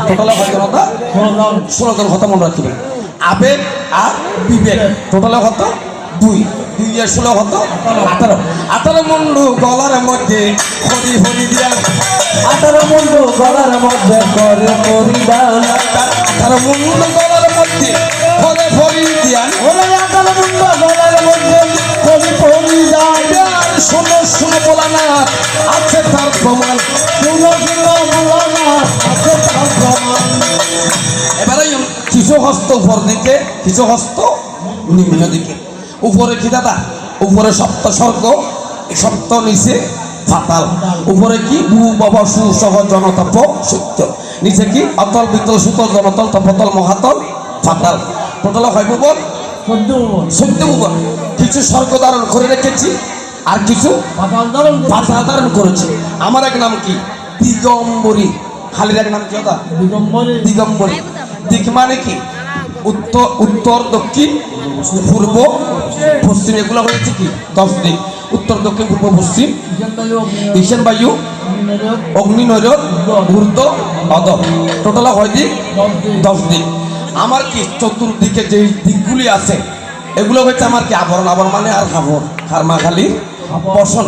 টোটালে কয় জনতা 16 জন কথা মনে রাখবেন আবেগ আর বিবেক টোটালে কত 2 2 আর 16 কত 18 মুন্ডু গলার মধ্যে হরি হরি দিয়া 18 মুন্ডু গলার মধ্যে করে পরিদান 18 মুন্ডু গলার মধ্যে হরে হরি দিয়া ওরে 18 মুন্ডু গলার মধ্যে করে পরিদান শোনো শোনো বলানা আছে তার প্রমাণ শুনো শুনো বলানা আছে তার প্রমাণ এবারে কিছু হস্ত উপর দিকে কিছু হস্ত নিম্ন দিকে উপরে কি দাদা উপরে সপ্ত স্বর্গ সপ্ত নিচে পাতাল উপরে কি ভূ বাবা সু সহ জনতপ সত্য নিচে কি অতল বিতল সুতল জনতল তপতল মহাতল পাতাল টোটাল হয় ভুবন 14 ভুবন কিছু স্বর্গ ধারণ করে রেখেছি আর কিছু পাতাল ধারণ করেছি আমার এক নাম কি দিগম্বরী খালির এক নাম কি দাদা দিগম্বরী দিক মানে কি উত্তর উত্তর দক্ষিণ পূর্ব পশ্চিম এগুলো হয়েছে কি 10 দিক উত্তর দক্ষিণ পূর্ব পশ্চিম ঈশান বায়ু অগ্নি নৈরত ঊর্ধ্ব অধ টোটাল হয় দিক 10 দিক আমার কি চতুর্দিকে যে দিকগুলি আছে এগুলো হচ্ছে আমার কি আবরণ আবরণ মানে আর খাবর খারমা খালি বসন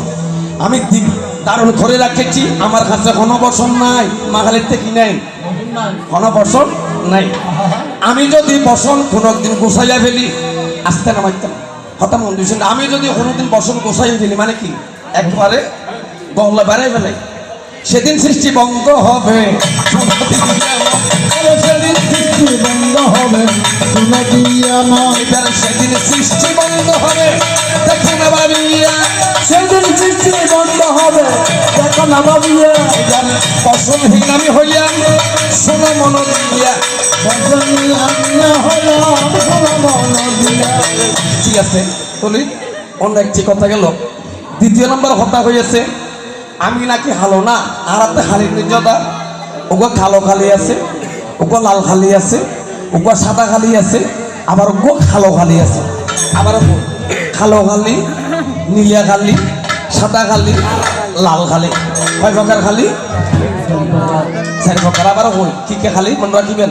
আমি দিক ধারণ করে রাখেছি আমার কাছে কোনো বসন নাই মাখালিতে কি নাই কোনো বসন নাই আমি যদি বসন কোনোদিন গোসাইয়া ফেলি আসতে না মারতাম হঠাৎ মন দিয়েছেন আমি যদি কোনোদিন বসন গোসাইয়া ফেলি মানে কি একবারে গলা বেড়াই ফেলে সেদিন সৃষ্টি বন্ধ হবে সেদিন সৃষ্টি বন্ধ হবে শুনে দিয়া এবার সেদিন সৃষ্টি বন্ধ হবে দেখো না ভাবিয়া সেদিন সৃষ্টি বন্ধ হবে দেখো না ভাবিয়া বসনহীন আমি হইলাম শোনো মন দিয়া ঠিক আছে বলি অন্য একটি কথা গেল দ্বিতীয় নম্বর কথা হয়েছে আমি নাকি হালো না আর হাতে খালি নির্যতা ওগো কালো খালি আছে ওগো লাল খালি আছে ওগো সাদা খালি আছে আবার ওগো কালো খালি আছে আবার কালো খালি নীলা খালি সাদা খালি লাল খালি কয় প্রকার খালি 4 প্রকার আবার হই কি কে খালি মনে রাখিবেন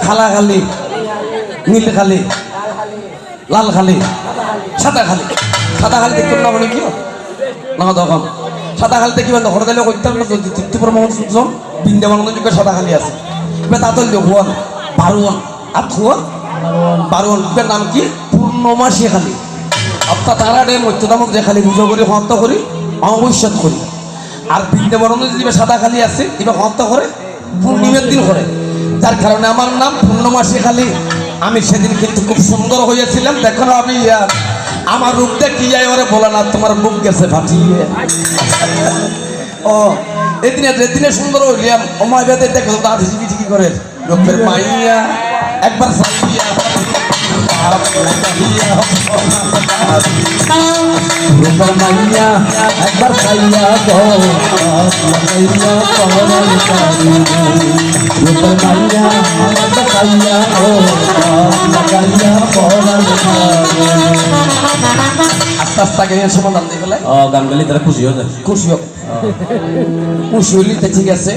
খালা খালি নীল খালি লাল খালি সাদা খালি দেখতে না মানে কি না তখন সাদা খালি দেখিবেন তখন তাহলে করতাম না তৃপ্তিপুর মোহন সুজন বৃন্দাবন যুগে সাদা খালি আছে এবার তাতল দেখুন বারুয়ান আর খুয়ান বারুয়ান নাম কি পূর্ণমাসী খালি অর্থাৎ তারা মধ্যদামক যে খালি পুজো করি হত্যা করি অবশ্যত করি আর বৃন্দাবন যে সাদা খালি আছে এবার হত্যা করে পূর্ণিমের দিন করে যার কারণে আমার নাম পূর্ণমাসী খালি আমি সেদিন কিন্তু খুব সুন্দর হয়েছিলাম দেখো না আমি আমার রূপ দেখিয়ে ওরে বলে না তোমার মুখ গেছে ফাটিয়ে ও এদিনে সুন্দর হইলাম অময় বেদে দেখো দাঁত হিচিকি করে রূপের মাইয়া একবার সাইয়া রূপের মাইয়া একবার খাইয়া রূপের মাইয়া একবার খাইয়া আস্তে আস্তে গানের সমাধান দিয়ে ফেলে গান গালি তারা খুশি হয়ে যায় খুশি হোক খুশি হইলিতে ঠিক আছে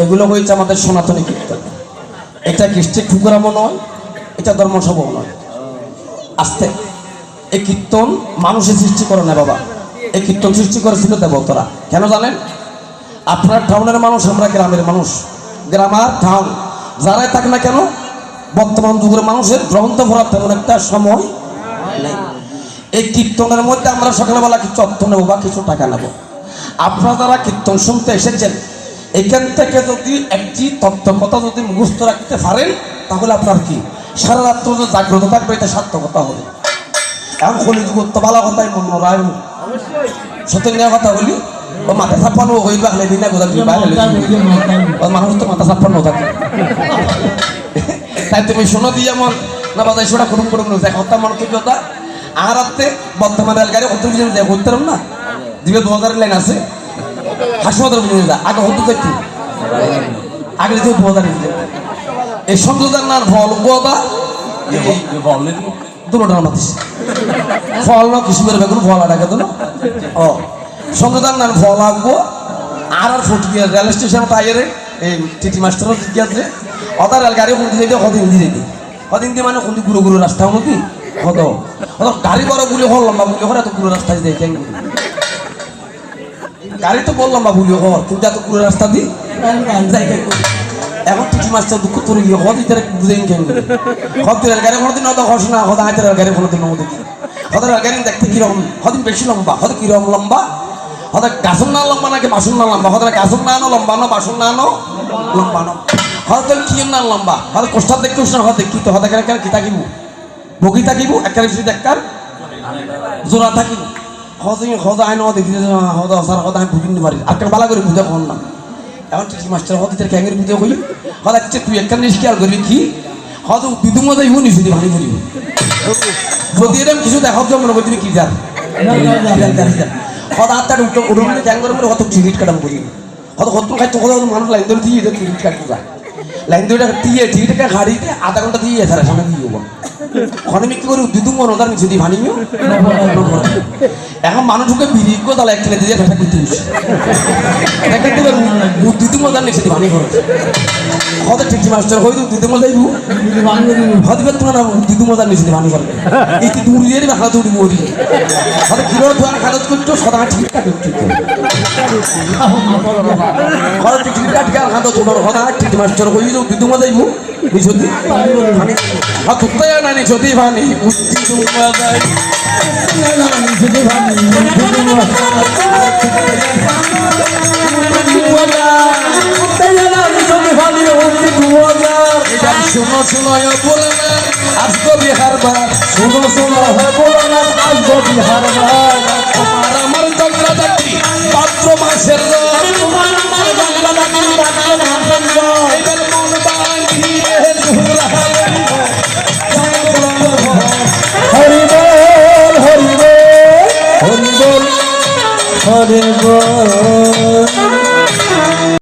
এগুলো হয়েছে আমাদের সনাতনী কীর্তন এটা কৃষ্টি ঠুকরামও নয় এটা ধর্মসভাও নয় আস্তে এই কীর্তন মানুষের সৃষ্টি করে না বাবা এই কীর্তন সৃষ্টি করেছিল দেবতারা কেন জানেন আপনার টাউনের মানুষ আমরা গ্রামের মানুষ গ্রাম আর টাউন যারাই থাক না কেন বর্তমান যুগের মানুষের গ্রন্থ ভরার তেমন একটা সময় নেই এই কীর্তনের মধ্যে আমরা সকালবেলা কিছু অর্থ নেবো বা কিছু টাকা নেব আপনারা যারা কীর্তন শুনতে এসেছেন এখান থেকে যদি একটি তত্ত্বকথা যদি মুখস্থ রাখতে পারেন তাহলে আপনার কি সারা রাত্র যে জাগ্রত থাকবে এটা সার্থকতা হবে এখন হলি যুগ তো ভালো কথাই মনে রায় সত্যি নেওয়া কথা বলি ও মাথা ছাপ্পানো হইবা খালে দিন না কোথাও মানুষ তো মাথা ছাপ্পানো থাকে তাই তুমি শোনো দিয়ে এমন না বাজাই শোনা করুম দেখ হত্যা মানুষ কথা আর রাত্রে বর্তমান রেলগাড়ি হতে যায় করতে না দিবে 2000 লাইন আছে হাসপাতাল বুঝে যা আগে হতো একটু আগে যে 2000 এই সংযোজন না ফল গোদা দুটোটার মাতিস ফল না কিছু করে বেগুন ফল আটাকে তো ও সংযোজন না ফল আঁকবো আর ফুটকি রেল স্টেশন টাইরে এই টিটি মাস্টারও কি আছে অতার গাড়ি কোন দিকে কদিন দিয়ে দিই কদিন দিয়ে মানে কোন গুরু গুরু রাস্তা হলো কি হতো গাড়ি বড় গুলি হল লম্বা গুলি হরে তো গুরু রাস্তা দিয়ে কেন গাড়ি তো বল লম্বা গুলি হর কিন্তু এত গুরু রাস্তা দি যাই কেন এখন টিটি মাস্টার দুঃখ তোর গিয়ে হদি তারা বুঝেন কেন হতের গাড়ি কোনোদিন অত হস না হতে হাতের গাড়ি কোনোদিন নমো দেখি হতের গাড়ি দেখতে কিরকম হদিন বেশি লম্বা হতে কিরকম লম্বা হতে গাছন না লম্বা নাকি বাসন না লম্বা হতে গাছন না আনো লম্বা না বাসন না আনো লম্বা না হতে কি না লম্বা হতে কোষ্টার দেখতে না হতে কি তো হতে কেন কি থাকিব বগি থাকিব একটা বেশি দেখার জোড়া থাকিব হতে হতে আইন দেখি হতে সার হতে আমি বুঝিতে পারি আর কেন বালা করে বুঝে কখন না এখন টিটি মাস্টার হতে তার ক্যাঙের বুঝে কই হতে তুই একটা জিনিস খেয়াল করবি কি হতে দুদু মজা ইউ নিছি দি ভানি করিব যদি এরকম কিছু দেখার জন্য মনে করবি কি যার হতে আত্মার উঠে ক্যাং করে হতে টিকিট কাটাম করি হতে হত খাইতে হতে মানুষ লাইন ধরে দিয়ে টিকিট কাটতে যায় লাইন ধরে দিয়ে টিকিটটা হারিয়ে আধা ঘন্টা দিয়ে সারা সামনে দিয়ে যাবো ওখানে কি করি দুদু মন ওদের নিচে দিয়ে ভানিও এখন মানুষকে বিরিগ তাহলে এক কিনে দিয়ে ফেটা করতে দুদু মজার নিচে দিয়ে ভানি খরচ হতে টিটি মাস্টার হয়ে দুদু মজা যাইব হতে তোমার দুদু মজার নিচে দিয়ে ভানি করবে এই কি দূর দিয়ে খাওয়া তুলি মরি হতে কিলোর ধোয়ার খারচ করছো সদা টিকিট কাটে হতে টিকিট কাটকে আর খাওয়া তোমার হতে টিটি মাস্টার হয়ে দুদু মজা যাইব নিচে দিয়ে ভানি হতে না নিচে দিয়ে ভানি দুদু মজা শুনো শুনো বলে না আসবো বিহার বার শুনো শুনো বলে না আসবো বিহার বার তোমার আমার জগলা দেখি পাত্র মাসের তোমার আমার জগলা দেখি পাত্র মাসের এবার মন বাঁধিয়ে হরি বল হরি বল হরি বল হরি বল